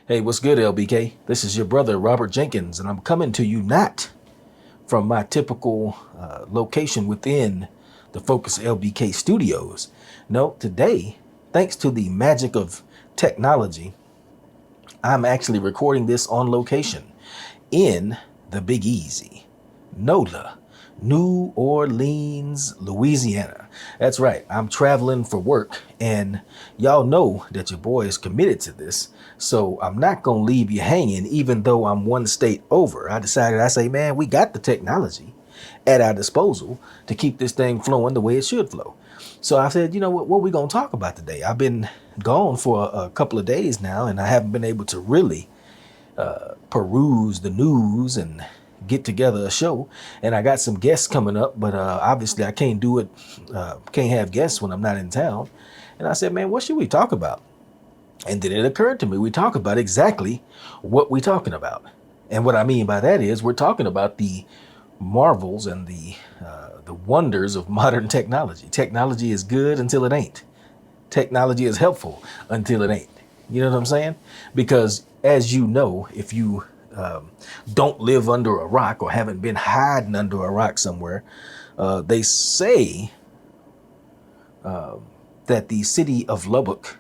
Hey, what's good, LBK? This is your brother, Robert Jenkins, and I'm coming to you not from my typical location within the Focus LBK studios. No, today, thanks to the magic of technology, I'm actually recording this on location in the Big Easy, NOLA, New Orleans, Louisiana. That's right, I'm traveling for work, and y'all know that your boy is committed to this, so I'm not gonna leave you hanging even though I'm one state over. I say, man, we got the technology at our disposal to keep this thing flowing the way it should flow. So I said, you know what we gonna talk about today? I've been gone for a couple of days now, and I haven't been able to really peruse the news and get together a show. And I got some guests coming up, but obviously I can't do it. Can't have guests when I'm not in town. And I said, man, what should we talk about? And then it occurred to me, we talk about exactly what we're talking about. And what I mean by that is we're talking about the marvels and the wonders of modern technology. Technology is good until it ain't. Technology is helpful until it ain't. You know what I'm saying? Because as you know, if you don't live under a rock or haven't been hiding under a rock somewhere, they say that the city of Lubbock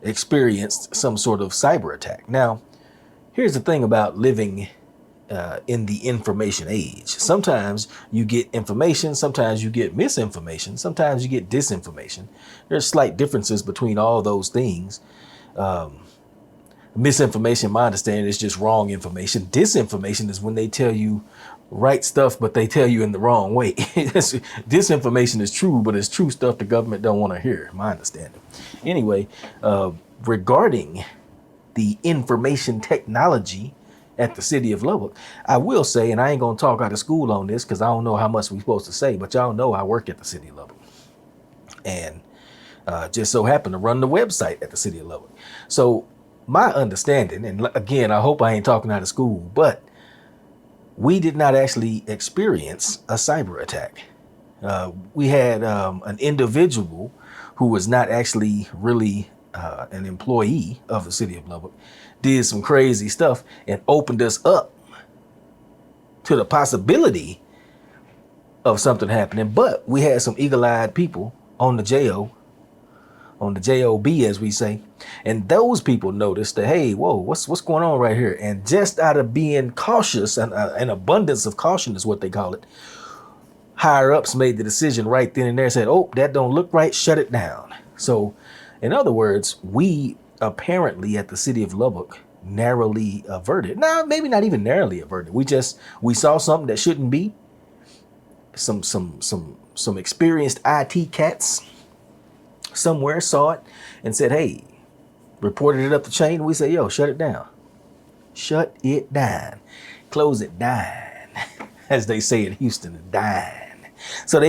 experienced some sort of cyber attack. Now, here's the thing about living in the information age. Sometimes you get information, sometimes you get misinformation, sometimes you get disinformation. There's slight differences between all those things. Misinformation, my understanding, is just wrong information. Disinformation is when they tell you right stuff, but they tell you in the wrong way. Disinformation is true, but it's true stuff the government don't want to hear, my understanding. Anyway, regarding the information technology at the city of Lubbock, I will say, and I ain't going to talk out of school on this because I don't know how much we're supposed to say, but y'all know I work at the city of Lubbock. And just so happen to run the website at the city of Lubbock. So my understanding, and again, I hope I ain't talking out of school, but we did not actually experience a cyber attack. We had an individual who was not actually really an employee of the city of Lubbock, did some crazy stuff and opened us up to the possibility of something happening. But we had some eagle-eyed people on the JOB, as we say. And those people noticed that, hey, whoa, what's going on right here? And just out of being cautious, and an abundance of caution is what they call it, higher ups made the decision right then and there, said, oh, that don't look right, shut it down. So in other words, we apparently at the city of Lubbock narrowly averted. Now, maybe not even narrowly averted. We saw something that shouldn't be. Some experienced IT cats somewhere saw it and said, hey, reported it up the chain. We say, yo, shut it down. Shut it down. Close it down. As they say in Houston, down. So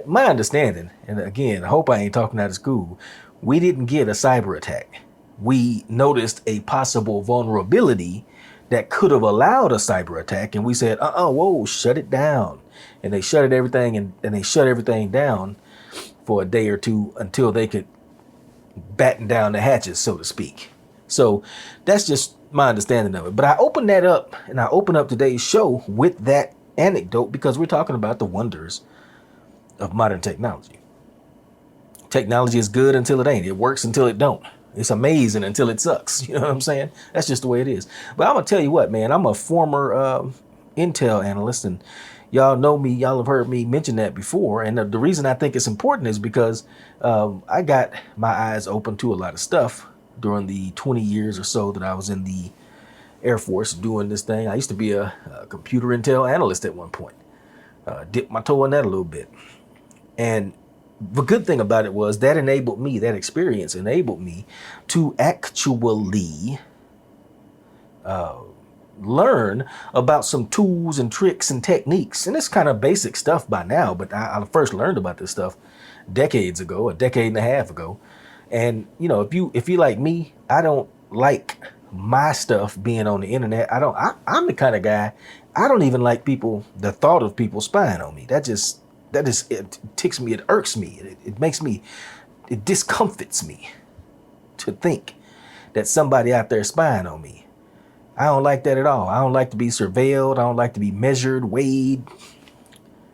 my understanding, and again, I hope I ain't talking out of school, we didn't get a cyber attack. We noticed a possible vulnerability that could have allowed a cyber attack, and we said, whoa, shut it down. And they shut everything down for a day or two until they could batten down the hatches, so to speak. So that's just my understanding of it. But I open that up, and I open up today's show with that anecdote because we're talking about the wonders of modern technology. Technology is good until it ain't. It works until it don't. It's amazing until it sucks. You know what I'm saying? That's just the way it is. But I'm going to tell you what, man, I'm a former Intel analyst, and y'all know me. Y'all have heard me mention that before. And the reason I think it's important is because I got my eyes open to a lot of stuff during the 20 years or so that I was in the Air Force doing this thing. I used to be a computer intel analyst at one point. Dipped my toe in that a little bit. And the good thing about it was that experience enabled me to actually learn about some tools and tricks and techniques. And it's kind of basic stuff by now, but I first learned about this stuff decades ago, a decade and a half ago. And, you know, if you like me, I don't like my stuff being on the internet. I'm the kind of guy, I don't even like the thought of people spying on me. It ticks me, it irks me, it makes me, it discomforts me to think that somebody out there spying on me. I don't like that at all. I don't like to be surveilled. I don't like to be measured, weighed,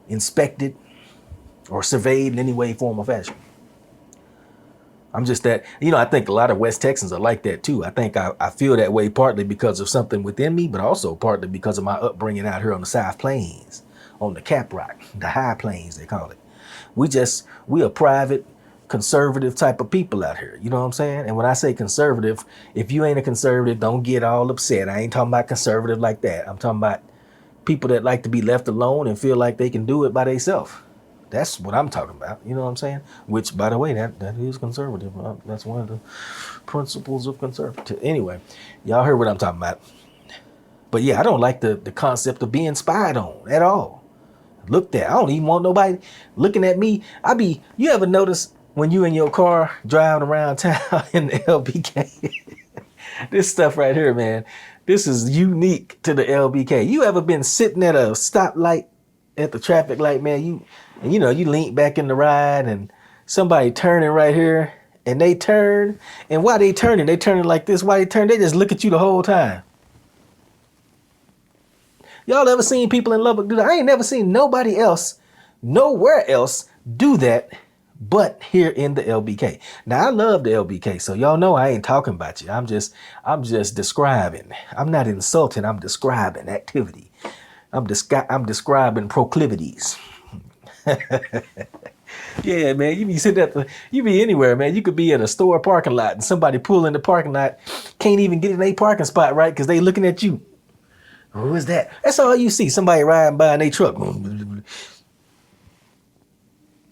inspected, or surveyed in any way, form, or fashion. I'm just that, I think a lot of West Texans are like that too. I think I feel that way partly because of something within me, but also partly because of my upbringing out here on the South Plains, on the Cap Rock, the High Plains, they call it. We a private, conservative type of people out here. You know what I'm saying? And when I say conservative, if you ain't a conservative, don't get all upset. I ain't talking about conservative like that. I'm talking about people that like to be left alone and feel like they can do it by themselves. That's what I'm talking about. You know what I'm saying? Which, by the way, that is conservative. That's one of the principles of conservative. Anyway, y'all heard what I'm talking about. But yeah, I don't like the concept of being spied on at all. Looked at. I don't even want nobody looking at me. You ever notice when you in your car driving around town in the LBK? This stuff right here, man, this is unique to the LBK. You ever been sitting at a stoplight at the traffic light, man? You lean back in the ride and somebody turning right here and they turn. And while they turning like this. While they turn, they just look at you the whole time. Y'all ever seen people in Lubbock do that? I ain't never seen nobody else, nowhere else do that but here in the LBK. Now, I love the LBK, so y'all know I ain't talking about you. I'm just describing. I'm not insulting. I'm describing activity. I'm describing proclivities. Yeah, man, you be sitting you be anywhere, man. You could be at a store parking lot and somebody pull in the parking lot, can't even get in a parking spot, right? Because they looking at you. Who is that? That's all you see. Somebody riding by in their truck.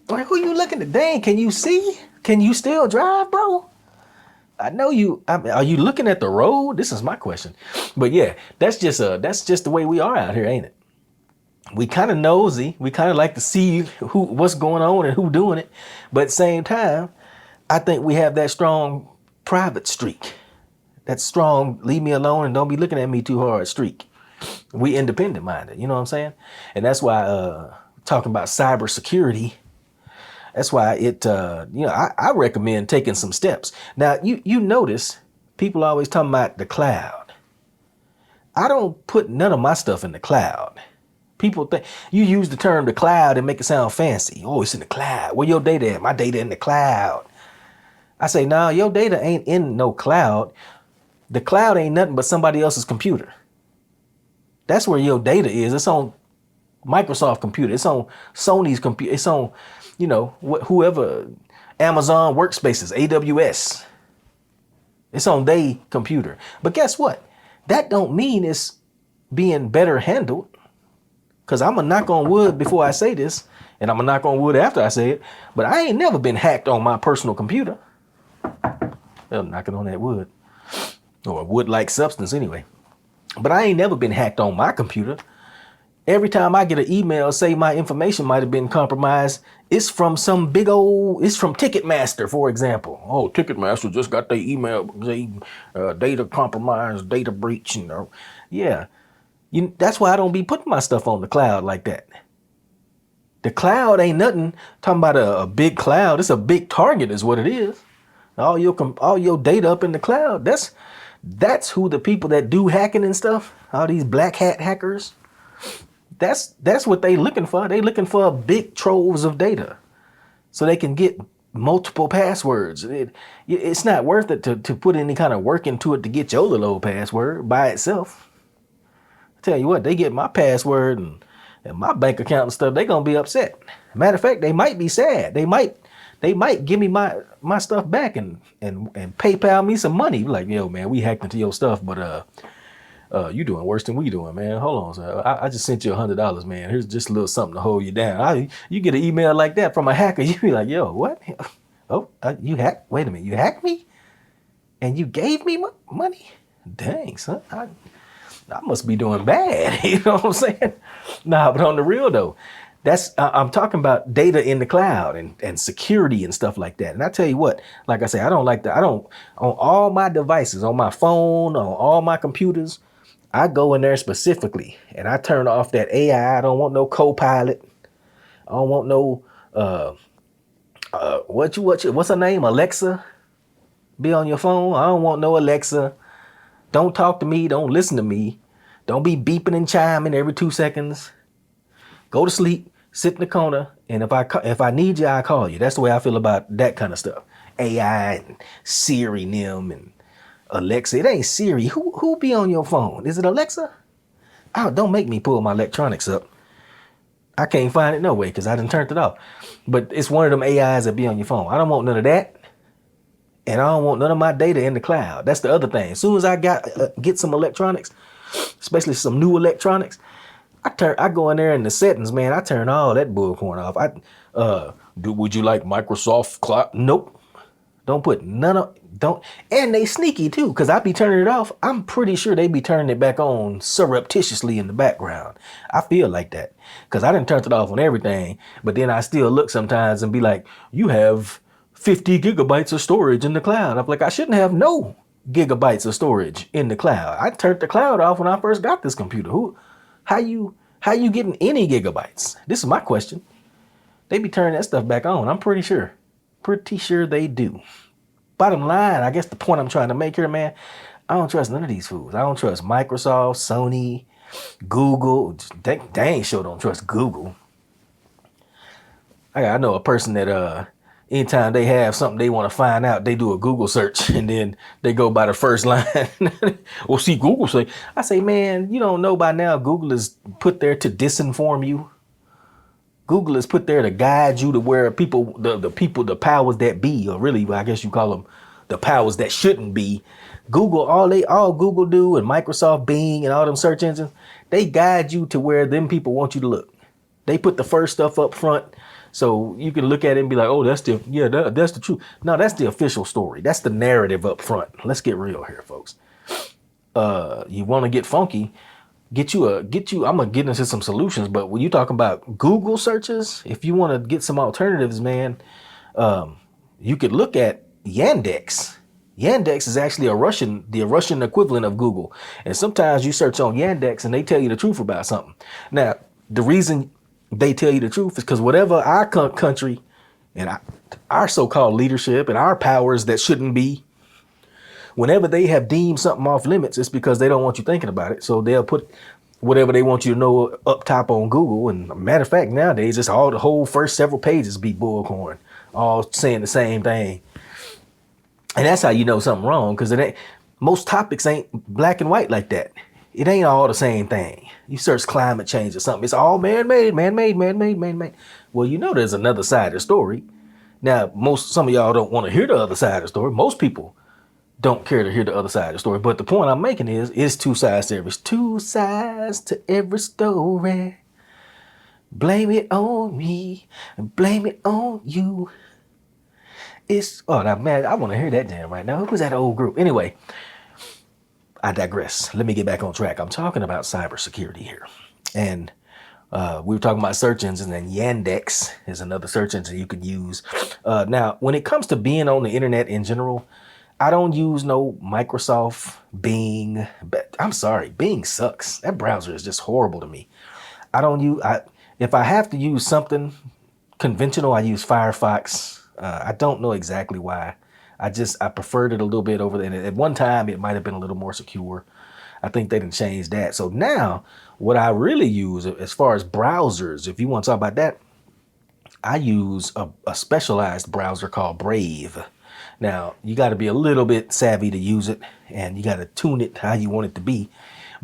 Like, who you looking at? Dang, can you see? Can you still drive, bro? I know you. Are you looking at the road? This is my question. But yeah, that's just the way we are out here, ain't it? We kind of nosy. We kind of like to see what's going on and who doing it. But at the same time, I think we have that strong private streak. That strong, leave me alone and don't be looking at me too hard streak. We independent minded, you know what I'm saying? And that's why talking about cybersecurity, that's why I recommend taking some steps. Now, you notice people always talking about the cloud. I don't put none of my stuff in the cloud. People think you use the term the cloud and make it sound fancy. Oh, it's in the cloud. Where your data at? My data in the cloud. I say, nah, your data ain't in no cloud. The cloud ain't nothing but somebody else's computer. That's where your data is. It's on Microsoft computer. It's on Sony's computer. It's on, whoever, Amazon Workspaces, AWS. It's on their computer. But guess what? That don't mean it's being better handled. Because I'm going to knock on wood before I say this, and I'm going to knock on wood after I say it, but I ain't never been hacked on my personal computer. Well, knocking on that wood. Or wood-like substance anyway. But I ain't never been hacked on my computer. Every time I get an email, say my information might have been compromised, it's from it's from Ticketmaster, for example. Oh, Ticketmaster just got their email, data compromised, data breach, Yeah. That's why I don't be putting my stuff on the cloud like that. The cloud ain't nothing. Talking about a big cloud. It's a big target is what it is. All your data up in the cloud. That's who the people that do hacking and stuff. All these black hat hackers. That's what they looking for. They looking for big troves of data so they can get multiple passwords. It's not worth it to put any kind of work into it to get your little old password by itself. Tell you what, they get my password and my bank account and stuff, they gonna be upset. Matter of fact, they might be sad. They might give me my stuff back and PayPal me some money. Like, yo, man, we hacked into your stuff, but you doing worse than we doing, man. Hold on, sir. I just sent you $100, man. Here's just a little something to hold you down. You get an email like that from a hacker, you be like, yo, what? Oh, you hacked? Wait a minute, you hacked me? And you gave me money? Dang, son. I must be doing bad. You know what I'm saying? Nah, but on the real though, I'm talking about data in the cloud and security and stuff like that. And I tell you what, like I say, I don't on all my devices, on my phone, on all my computers, I go in there specifically and I turn off that AI. I don't want no co-pilot. I don't want no, what's her name? Alexa. Be on your phone. I don't want no Alexa. Don't talk to me. Don't listen to me. Don't be beeping and chiming every 2 seconds. Go to sleep. Sit in the corner. And if I need you, I call you. That's the way I feel about that kind of stuff. AI and Siri, Nim and Alexa. It ain't Siri. Who be on your phone? Is it Alexa? Oh, don't make me pull my electronics up. I can't find it no way because I done turned it off. But it's one of them AIs that be on your phone. I don't want none of that. And I don't want none of my data in the cloud. That's the other thing. As soon as I get some electronics, especially some new electronics, I go in there in the settings, man. I turn all that bullcorn off. Would you like Microsoft Cloud? Nope. Don't put none of, don't. And they sneaky too, because I be turning it off. I'm pretty sure they be turning it back on surreptitiously in the background. I feel like that because I done turned it off on everything, but then I still look sometimes and be like, you have 50 gigabytes of storage in the cloud. I'm like, I shouldn't have no gigabytes of storage in the cloud. I turned the cloud off when I first got this computer. How you getting any gigabytes? This is my question. They be turning that stuff back on. I'm pretty sure. Pretty sure they do. Bottom line, I guess the point I'm trying to make here, man, I don't trust none of these fools. I don't trust Microsoft, Sony, Google. Dang sure don't trust Google. I know a person that anytime they have something they want to find out, they do a Google search and then they go by the first line. Well, see, Google say, I say, man, you don't know by now Google is put there to disinform you. Google is put there to guide you to where people, the powers that be, or really, I guess you call them the powers that shouldn't be. Google, all Google do, and Microsoft Bing and all them search engines, they guide you to where them people want you to look. They put the first stuff up front so you can look at it and be like, oh, that's the truth. No, that's the official story. That's the narrative up front. Let's get real here, folks. You want to get funky? I'm gonna get into some solutions, but when you talk about Google searches, if you want to get some alternatives, man, you could look at Yandex. Yandex is actually the Russian equivalent of Google. And sometimes you search on Yandex and they tell you the truth about something. Now, the reason they tell you the truth is because whatever our country and our so-called leadership and our powers that shouldn't be, whenever they have deemed something off limits, it's because they don't want you thinking about it. So they'll put whatever they want you to know up top on Google. And matter of fact, nowadays, it's all the whole first several pages be bullcorn, all saying the same thing. And that's how you know something wrong, because most topics ain't black and white like that. It ain't all the same thing. You search climate change or something, it's all man-made. Well, you know there's another side of the story. Now, some of y'all don't want to hear the other side of the story. Most people don't care to hear the other side of the story. But the point I'm making is, it's two sides to every story. Blame it on me and blame it on you. Now, man, I want to hear that jam right now. Who was that old group? Anyway, I digress. Let me get back on track. I'm talking about cybersecurity here. And we were talking about search engines, and Yandex is another search engine you can use. Now, when it comes to being on the internet in general, I don't use no Microsoft Bing. I'm sorry, Bing sucks. That browser is just horrible to me. If I have to use something conventional, I use Firefox. I don't know exactly why. I preferred it a little bit over there. And at one time, it might have been a little more secure. I think they didn't change that. So now, what I really use as far as browsers, if you want to talk about that, I use a specialized browser called Brave. Now, you got to be a little bit savvy to use it, and you got to tune it how you want it to be.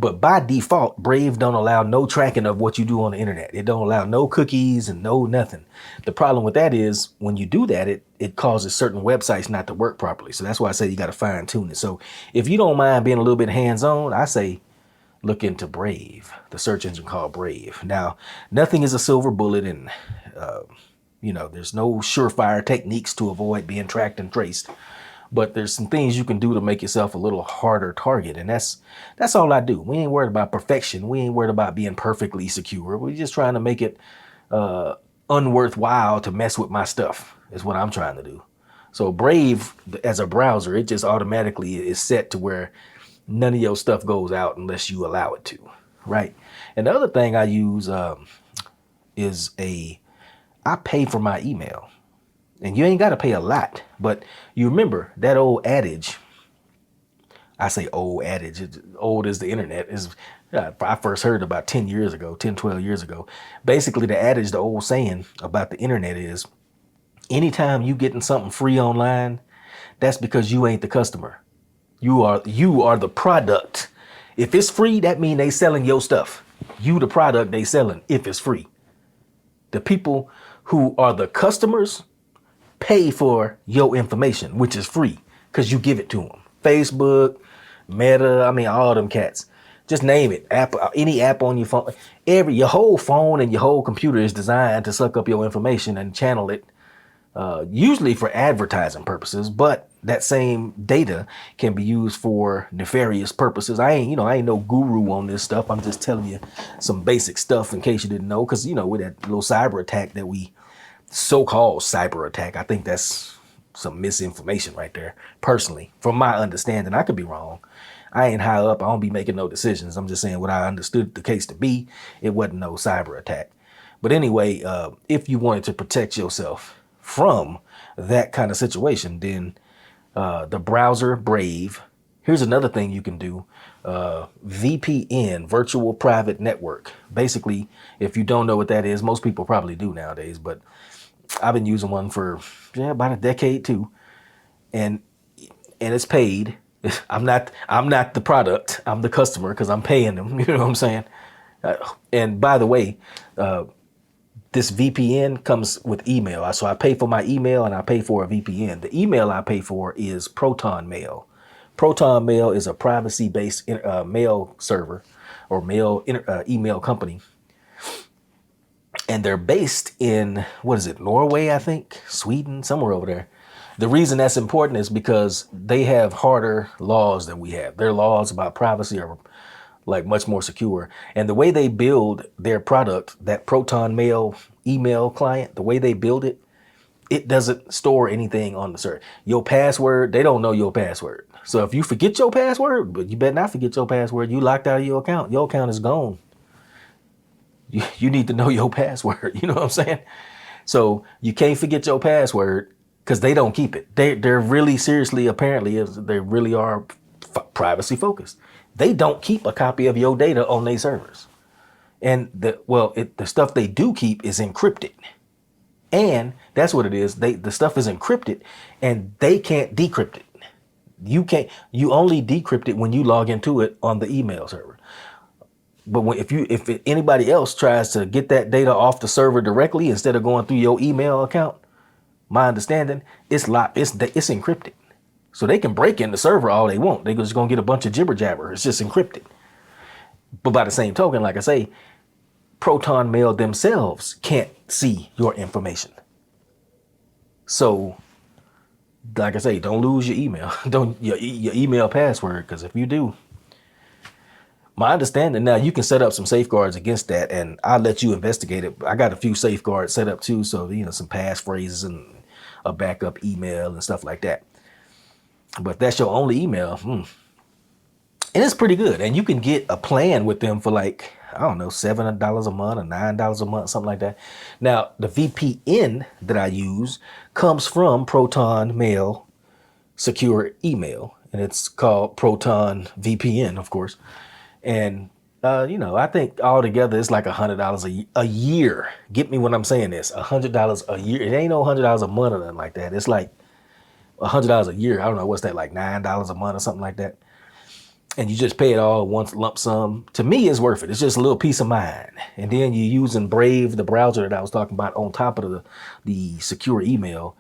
But by default, Brave don't allow no tracking of what you do on the internet. It don't allow no cookies and no nothing. The problem with that is when you do that, it causes certain websites not to work properly. So that's why I say you got to fine tune it. So if you don't mind being a little bit hands-on, I say look into Brave, the search engine called Brave. Now, nothing is a silver bullet, and there's no surefire techniques to avoid being tracked and traced. But there's some things you can do to make yourself a little harder target. And that's all I do. We ain't worried about perfection. We ain't worried about being perfectly secure. We're just trying to make it unworthwhile to mess with my stuff is what I'm trying to do. So Brave, as a browser, it just automatically is set to where none of your stuff goes out unless you allow it to, right? And the other thing I use is I pay for my email. And you ain't got to pay a lot. But you remember that old adage. I say old adage, it's old as the internet is. I first heard about 10 years ago, 10, 12 years ago. Basically, the adage, the old saying about the internet is anytime you getting something free online, that's because you ain't the customer. You are the product. If it's free, that means they selling your stuff. You the product they selling if it's free. The people who are the customers pay for your information, which is free, because you give it to them. Facebook, Meta, I mean, all them cats. Just name it. App, any app on your phone. Your whole phone and your whole computer is designed to suck up your information and channel it, usually for advertising purposes, but that same data can be used for nefarious purposes. I ain't no guru on this stuff. I'm just telling you some basic stuff in case you didn't know, because with that little cyber attack that we so-called cyber attack, I think that's some misinformation right there. Personally, from my understanding, I could be wrong. I ain't high up. I don't be making no decisions. I'm just saying what I understood the case to be. It wasn't no cyber attack. But anyway, if you wanted to protect yourself from that kind of situation, then the browser Brave. Here's another thing you can do. VPN, virtual private network. Basically, if you don't know what that is, most people probably do nowadays, but I've been using one for about a decade too. And it's paid. I'm not the product. I'm the customer because I'm paying them. You know what I'm saying? And by the way, this VPN comes with email. So I pay for my email and I pay for a VPN. The email I pay for is Proton Mail. Proton Mail is a privacy-based mail server or email company. And they're based in, Norway, I think, Sweden, somewhere over there. The reason that's important is because they have harder laws than we have. Their laws about privacy are like much more secure. And the way they build their product, that Proton Mail email client, the way they build it, it doesn't store anything on the server. Your password, they don't know your password. So if you forget your password, but you better not forget your password, you locked out of your account. Your account is gone. You need to know your password. You know what I'm saying? So you can't forget your password because they don't keep it. They're really seriously, apparently, they really are privacy focused. They don't keep a copy of your data on their servers. And the stuff they do keep is encrypted. And that's what it is. The stuff is encrypted and they can't decrypt it. You only decrypt it when you log into it on the email server. But if anybody else tries to get that data off the server directly instead of going through your email account, my understanding, it's locked. It's encrypted. So they can break in the server all they want. They're just going to get a bunch of jibber jabber. It's just encrypted. But by the same token, like I say, Proton Mail themselves can't see your information. So, like I say, don't lose your email. Your email password, because if you do, my understanding now, you can set up some safeguards against that, and I'll let you investigate it. I got a few safeguards set up too, so some passphrases and a backup email and stuff like that. But that's your only email, and it's pretty good. And you can get a plan with them for like, I don't know, $7 a month or $9 a month, something like that. Now, the VPN that I use comes from Proton Mail secure email, and it's called Proton VPN, of course. And, I think altogether it's like $100 a year. Get me when I'm saying this, $100 a year. It ain't no $100 a month or nothing like that. It's like $100 a year. I don't know, what's that, like $9 a month or something like that. And you just pay it all at once, lump sum. To me, it's worth it. It's just a little peace of mind. And then you're using Brave, the browser that I was talking about, on top of the secure email.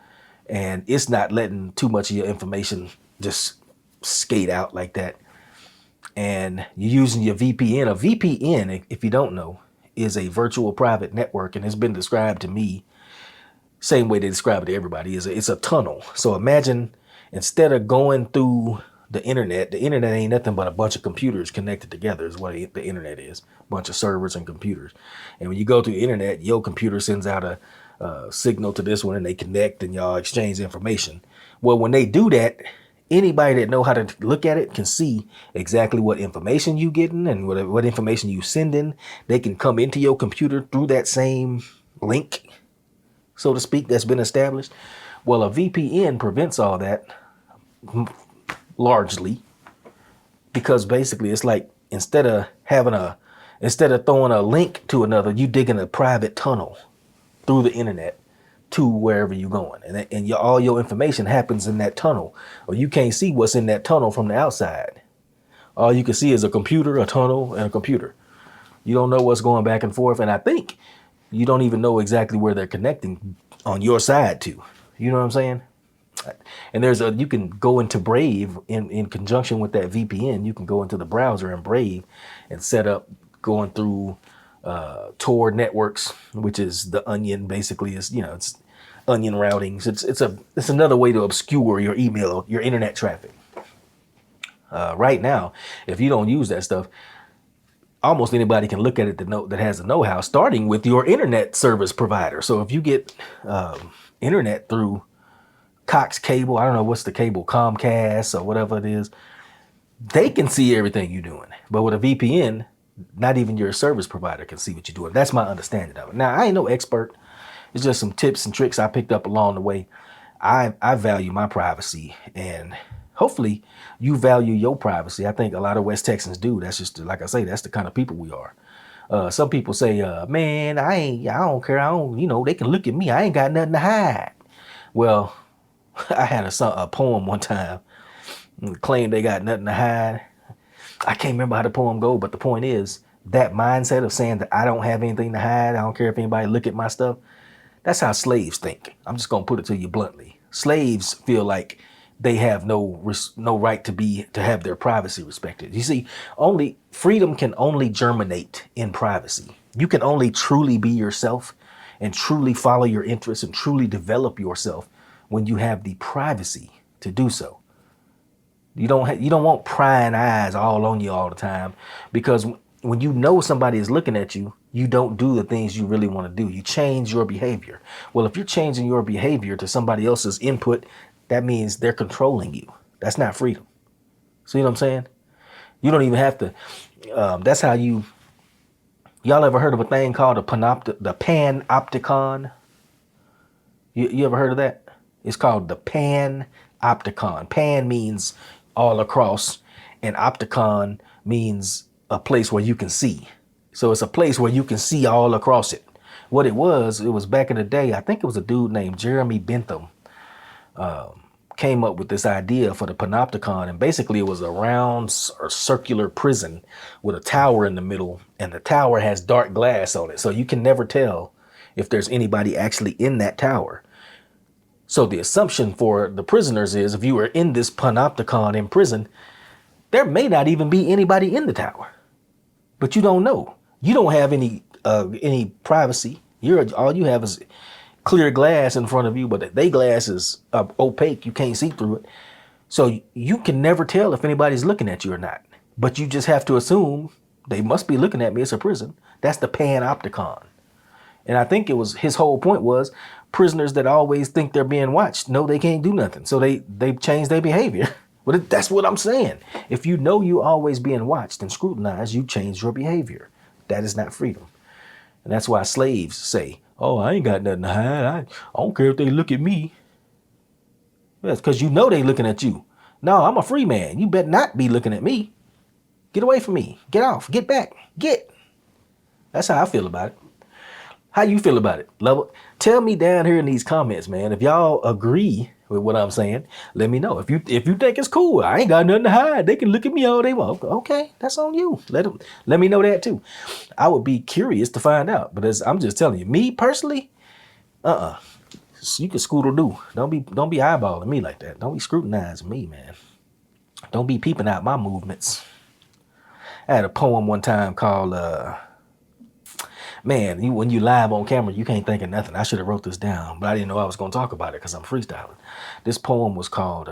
And it's not letting too much of your information just skate out like that. And you're using your VPN. A VPN, if you don't know, is a virtual private network, and it's been described to me same way they describe it to everybody. It's a tunnel. So imagine instead of going through the internet ain't nothing but a bunch of computers connected together is what the internet is. A bunch of servers and computers. And when you go through the internet, your computer sends out a signal to this one and they connect and y'all exchange information. Well, when they do that, anybody that know how to look at it can see exactly what information you getting and what information you sending. They can come into your computer through that same link, so to speak, that's been established. Well, a VPN prevents all that largely because basically it's like instead of throwing a link to another, you digging a private tunnel through the internet to wherever you're going, and all your information happens in that tunnel, or you can't see what's in that tunnel from the outside. All you can see is a computer, a tunnel, and a computer. You don't know what's going back and forth, and I think you don't even know exactly where they're connecting on your side to. You know what I'm saying? And you can go into Brave in conjunction with that VPN. You can go into the browser in Brave and set up going through Tor networks, which is the Onion. Basically, it's Onion routing. It's another way to obscure your email, your internet traffic. Right now, if you don't use that stuff, almost anybody can look at it that has the know-how, starting with your internet service provider. So if you get internet through Cox Cable, I don't know what's the cable, Comcast or whatever it is, they can see everything you're doing. But with a VPN, not even your service provider can see what you're doing. That's my understanding of it. Now, I ain't no expert. It's just some tips and tricks I picked up along the way. I value my privacy, and hopefully you value your privacy. I think a lot of West Texans do. That's just, like I say, that's the kind of people we are. Some people say, man, I don't care. They can look at me. I ain't got nothing to hide. Well, I had a poem one time claimed they got nothing to hide. I can't remember how the poem go, but the point is that mindset of saying that I don't have anything to hide. I don't care if anybody look at my stuff. That's how slaves think. I'm just going to put it to you bluntly. Slaves feel like they have no right to have their privacy respected. You see, freedom can only germinate in privacy. You can only truly be yourself and truly follow your interests and truly develop yourself when you have the privacy to do so. You don't want prying eyes all on you all the time, because when you know somebody is looking at you, you don't do the things you really want to do. You change your behavior. Well, if you're changing your behavior to somebody else's input, that means they're controlling you. That's not freedom. See what I'm saying? You don't even have to. That's how y'all ever heard of a thing called the panopticon? You ever heard of that? It's called the panopticon. Pan means all across, and opticon means a place where you can see. So it's a place where you can see all across it. What it was back in the day, I think it was a dude named Jeremy Bentham came up with this idea for the panopticon, and basically it was a round or circular prison with a tower in the middle, and the tower has dark glass on it, so you can never tell if there's anybody actually in that tower. So the assumption for the prisoners is if you were in this panopticon in prison, there may not even be anybody in the tower, but you don't know. You don't have any privacy. All you have is clear glass in front of you, but they glass is opaque. You can't see through it. So you can never tell if anybody's looking at you or not, but you just have to assume they must be looking at me. It's a prison. That's the panopticon. And I think his whole point was prisoners that always think they're being watched know they can't do nothing. So they change their behavior. But that's what I'm saying. If you know you're always being watched and scrutinized, you change your behavior. That is not freedom. And that's why slaves say, oh, I ain't got nothing to hide. I don't care if they look at me. That's because you know they looking at you. No, I'm a free man. You better not be looking at me. Get away from me. Get off. Get back. Get. That's how I feel about it. How you feel about it? Tell me down here in these comments, man. If y'all agree with what I'm saying, let me know. If you think it's cool, I ain't got nothing to hide. They can look at me all they want. Okay, that's on you. Let me know that too. I would be curious to find out. But I'm just telling you, me personally, you can scoodle-doo. Don't be eyeballing me like that. Don't be scrutinizing me, man. Don't be peeping out my movements. I had a poem one time called man, when you live on camera, you can't think of nothing. I should have wrote this down, but I didn't know I was going to talk about it because I'm freestyling. This poem was called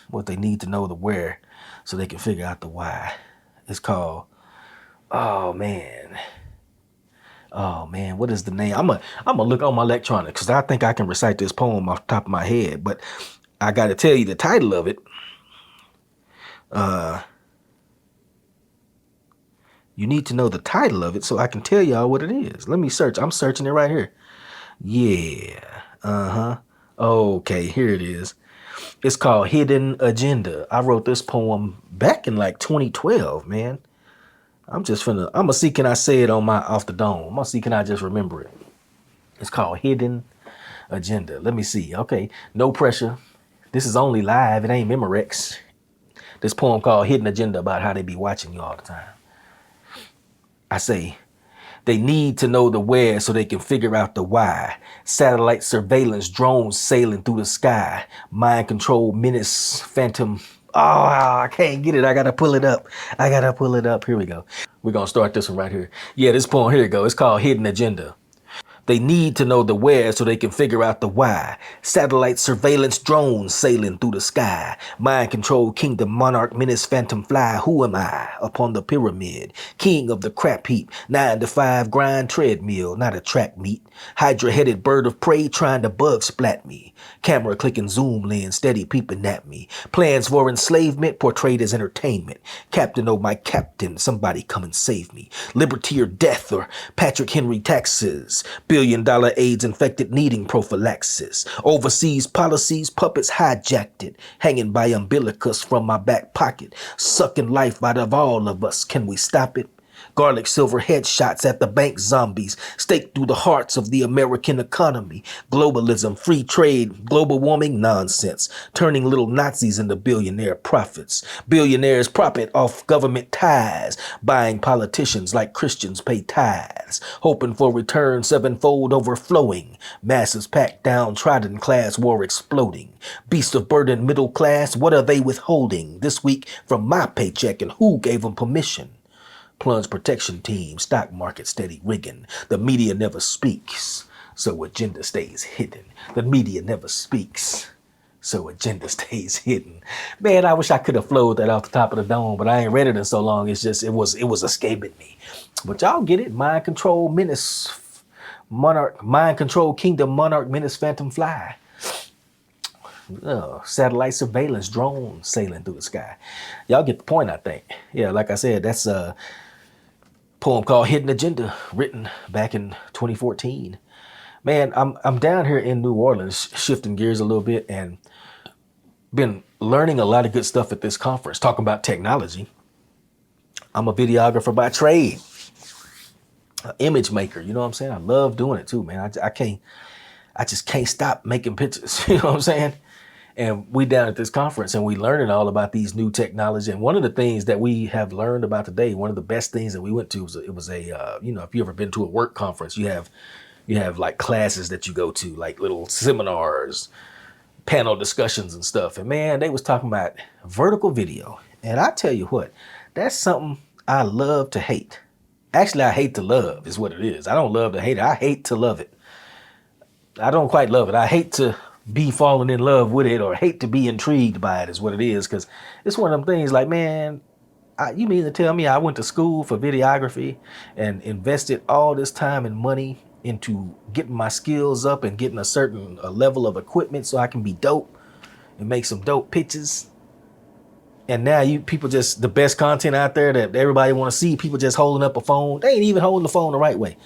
What They Need to Know the Where So They Can Figure Out the Why. It's called, oh man, what is the name? I'm gonna look on my electronics because I think I can recite this poem off the top of my head, but I got to tell you the title of it. You need to know the title of it so I can tell y'all what it is. Let me search. I'm searching it right here. Yeah. Okay, here it is. It's called Hidden Agenda. I wrote this poem back in like 2012, man. I'm gonna see can I say it on my off the dome. I'm gonna see can I just remember it. It's called Hidden Agenda. Let me see. Okay, no pressure. This is only live. It ain't Memorex. This poem called Hidden Agenda about how they be watching you all the time. I say, they need to know the where so they can figure out the why. Satellite surveillance, drones sailing through the sky. Mind control, menace, phantom. Oh, I can't get it. I gotta pull it up. Here we go. We're gonna start this one right here. Yeah, this poem, here we go. It's called Hidden Agenda. They need to know the where so they can figure out the why. Satellite surveillance drones sailing through the sky. Mind control kingdom monarch menace phantom fly. Who am I upon the pyramid? King of the crap heap. 9 to 5 grind treadmill, not a track meet. Hydra headed bird of prey trying to bug splat me. Camera clicking zoom lens steady peeping at me. Plans for enslavement portrayed as entertainment. Captain, oh my captain, somebody come and save me. Liberty or death or Patrick Henry taxes. $1 billion AIDS infected needing prophylaxis. Overseas policies, puppets hijacked it. Hanging by umbilicus from my back pocket. Sucking life out of all of us. Can we stop it? Garlic silver headshots at the bank zombies, stake through the hearts of the American economy. Globalism, free trade, global warming nonsense, turning little Nazis into billionaire profits. Billionaires profit off government ties, buying politicians like Christians pay tithes, hoping for return sevenfold overflowing. Masses packed down, trodden class war exploding. Beast of burden middle class, what are they withholding this week from my paycheck and who gave them permission? Plunge protection team, stock market steady rigging. The media never speaks, so agenda stays hidden. The media never speaks, so agenda stays hidden. Man, I wish I could have flowed that off the top of the dome, but I ain't read it in so long. It's just it was escaping me. But y'all get it. Mind control menace, monarch, mind control kingdom monarch menace phantom fly. Satellite surveillance drone sailing through the sky. Y'all get the point, I think. Yeah, like I said, that's poem called Hidden Agenda, written back in 2014. Man, I'm down here in New Orleans, shifting gears a little bit, and been learning a lot of good stuff at this conference, talking about technology. I'm a videographer by trade, an image maker. You know what I'm saying? I love doing it too, man. I just can't stop making pictures. You know what I'm saying? And we down at this conference and we learning all about these new technology. And one of the things that we have learned about today, one of the best things that we went to was if you ever been to a work conference, you have like classes that you go to, like little seminars, panel discussions and stuff. And man, they was talking about vertical video. And I tell you what, that's something I love to hate. Actually, I hate to love is what it is. I don't love to hate it. I hate to love it. I don't quite love it. I hate to be falling in love with it or hate to be intrigued by it is what it is. Because it's one of them things like, man, you mean to tell me I went to school for videography and invested all this time and money into getting my skills up and getting a certain level of equipment so I can be dope and make some dope pictures. And now you people just the best content out there that everybody want to see, people just holding up a phone. They ain't even holding the phone the right way.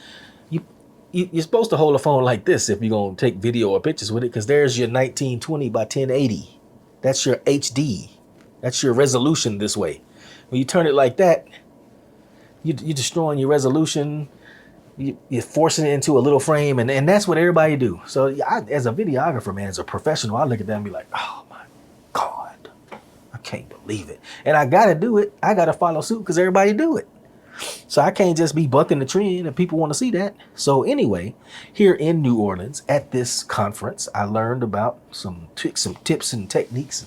You're supposed to hold a phone like this if you're going to take video or pictures with it, because there's your 1920 by 1080. That's your HD. That's your resolution this way. When you turn it like that, you're destroying your resolution. You're forcing it into a little frame, and that's what everybody do. So as a videographer, man, as a professional, I look at that and be like, oh my God, I can't believe it. And I got to do it. I got to follow suit because everybody do it. So I can't just be bucking the trend if people want to see that. So anyway, here in New Orleans at this conference, I learned about some tips and techniques.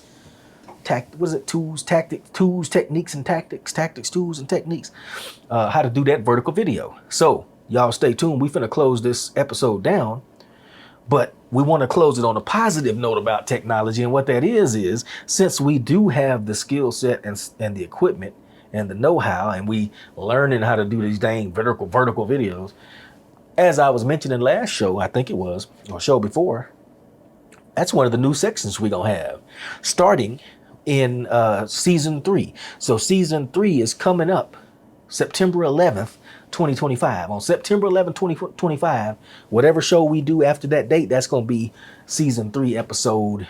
Tools, techniques, and tactics. Tactics, tools, and techniques. How to do that vertical video. So y'all stay tuned. We finna close this episode down. But we want to close it on a positive note about technology. And what that is since we do have the skill set and the equipment and the know-how, and we learning how to do these dang vertical videos. As I was mentioning last show, I think it was, or show before, that's one of the new sections we're going to have starting in season 3. So season 3 is coming up September 11th, 2025. On September 11th, 2025, whatever show we do after that date, that's going to be season 3, episode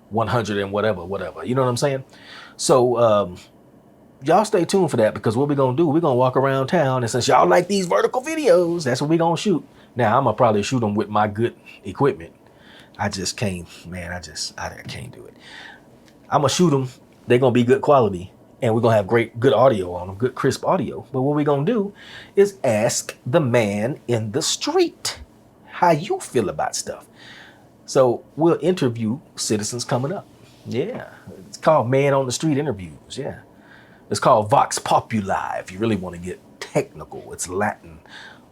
100 and whatever. You know what I'm saying? So, y'all stay tuned for that, because what we're going to do, we're going to walk around town, and since y'all like these vertical videos, that's what we're going to shoot. Now, I'm going to probably shoot them with my good equipment. I just can't, man, I can't do it. I'm going to shoot them. They're going to be good quality, and we're going to have good audio on them, good crisp audio. But what we're going to do is ask the man in the street how you feel about stuff. So we'll interview citizens coming up. Yeah. It's called Man on the Street Interviews. Yeah. It's called Vox Populi, if you really want to get technical. It's Latin,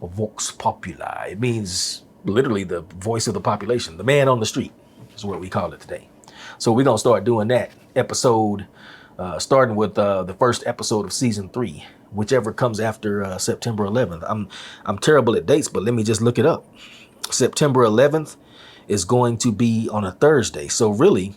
Vox Populi. It means literally the voice of the population. The man on the street is what we call it today. So we're going to start doing that episode, starting with the first episode of season 3, whichever comes after September 11th. I'm terrible at dates, but let me just look it up. September 11th is going to be on a Thursday. So really,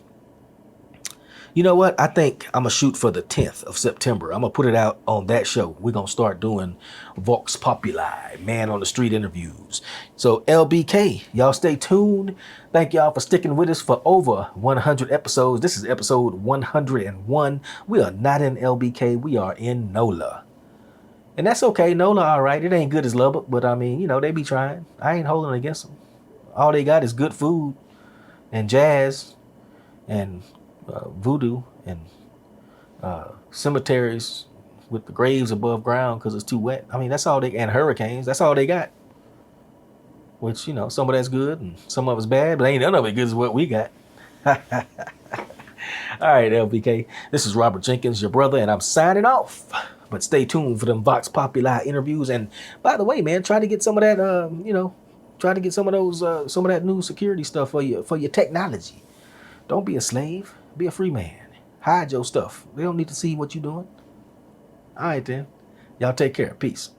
you know what? I think I'm going to shoot for the 10th of September. I'm going to put it out on that show. We're going to start doing Vox Populi, Man on the Street interviews. So LBK, y'all stay tuned. Thank y'all for sticking with us for over 100 episodes. This is episode 101. We are not in LBK. We are in NOLA. And that's okay. NOLA, all right. It ain't good as Lubbock, but I mean, you know, they be trying. I ain't holding against them. All they got is good food and jazz and voodoo and cemeteries with the graves above ground because it's too wet. I mean, that's all they, and hurricanes. That's all they got. Which, you know, some of that's good and some of it's bad, but ain't none of it good as what we got. All right, LBK. This is Robert Jenkins, your brother, and I'm signing off. But stay tuned for them Vox Populi interviews. And by the way, man, try to get some of that, try to get some of those, some of that new security stuff for your technology. Don't be a slave. Be a free man. Hide your stuff. They don't need to see what you're doing. All right, then. Y'all take care. Peace.